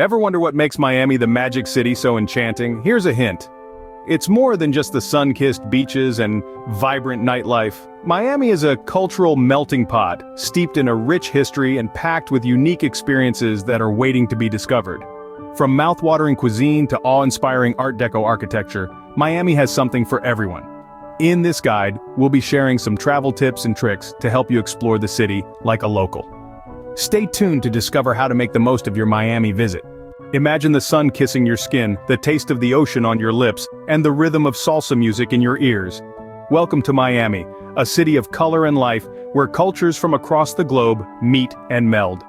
Ever wonder what makes Miami the magic city so enchanting? Here's a hint. It's more than just the sun-kissed beaches and vibrant nightlife. Miami is a cultural melting pot, steeped in a rich history and packed with unique experiences that are waiting to be discovered. From mouth-watering cuisine to awe-inspiring Art Deco architecture, Miami has something for everyone. In this guide, we'll be sharing some travel tips and tricks to help you explore the city like a local. Stay tuned to discover how to make the most of your Miami visit. Imagine the sun kissing your skin, the taste of the ocean on your lips, and the rhythm of salsa music in your ears. Welcome to Miami, a city of color and life where cultures from across the globe meet and meld.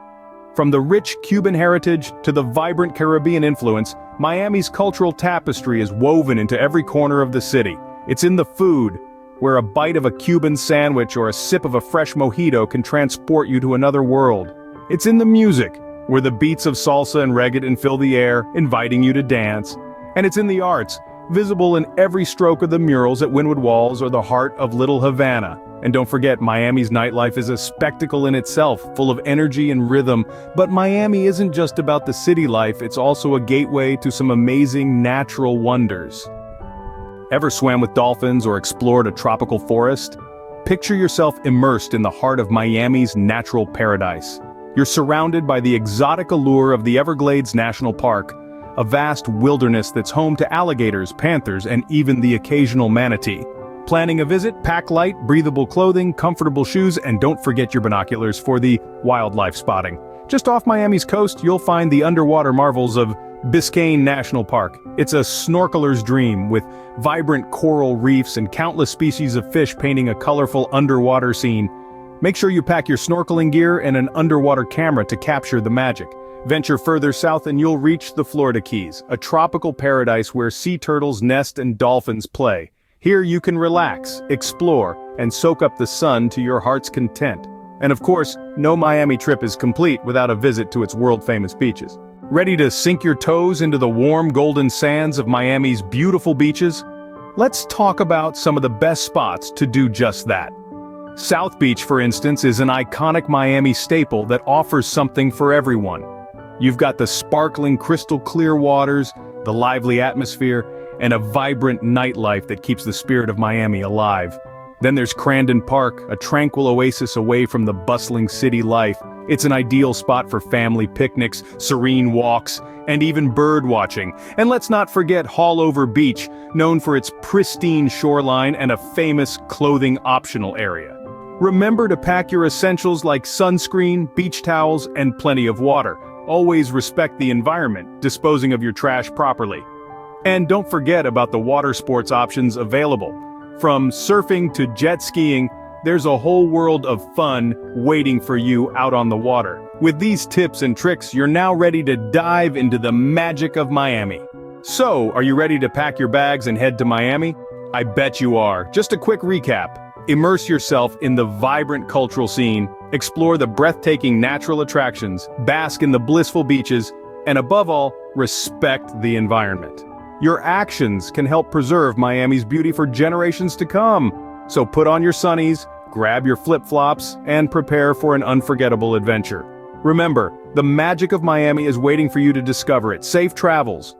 From the rich Cuban heritage to the vibrant Caribbean influence, Miami's cultural tapestry is woven into every corner of the city. It's in the food, where a bite of a Cuban sandwich or a sip of a fresh mojito can transport you to another world. It's in the music, where the beats of salsa and reggaeton fill the air, inviting you to dance. And it's in the arts, visible in every stroke of the murals at Wynwood Walls or the heart of Little Havana. And don't forget, Miami's nightlife is a spectacle in itself, full of energy and rhythm. But Miami isn't just about the city life, it's also a gateway to some amazing natural wonders. Ever swam with dolphins or explored a tropical forest? Picture yourself immersed in the heart of Miami's natural paradise. You're surrounded by the exotic allure of the Everglades National Park, a vast wilderness that's home to alligators, panthers, and even the occasional manatee. Planning a visit? Pack light, breathable clothing, comfortable shoes, and don't forget your binoculars for the wildlife spotting. Just off Miami's coast, you'll find the underwater marvels of Biscayne National Park. It's a snorkeler's dream, with vibrant coral reefs and countless species of fish painting a colorful underwater scene. Make sure you pack your snorkeling gear and an underwater camera to capture the magic. Venture further south and you'll reach the Florida Keys, a tropical paradise where sea turtles nest and dolphins play. Here you can relax, explore, and soak up the sun to your heart's content. And of course, no Miami trip is complete without a visit to its world-famous beaches. Ready to sink your toes into the warm golden sands of Miami's beautiful beaches? Let's talk about some of the best spots to do just that. South Beach, for instance, is an iconic Miami staple that offers something for everyone. You've got the sparkling crystal-clear waters, the lively atmosphere, and a vibrant nightlife that keeps the spirit of Miami alive. Then there's Crandon Park, a tranquil oasis away from the bustling city life. It's an ideal spot for family picnics, serene walks, and even bird watching. And let's not forget Hallover Beach, known for its pristine shoreline and a famous clothing optional area. Remember to pack your essentials like sunscreen, beach towels, and plenty of water. Always respect the environment, disposing of your trash properly. And don't forget about the water sports options available. From surfing to jet skiing, there's a whole world of fun waiting for you out on the water. With these tips and tricks, you're now ready to dive into the magic of Miami. So, are you ready to pack your bags and head to Miami? I bet you are. Just a quick recap. Immerse yourself in the vibrant cultural scene, explore the breathtaking natural attractions, bask in the blissful beaches, and above all, respect the environment. Your actions can help preserve Miami's beauty for generations to come. So put on your sunnies, grab your flip-flops, and prepare for an unforgettable adventure. Remember, the magic of Miami is waiting for you to discover it. Safe travels.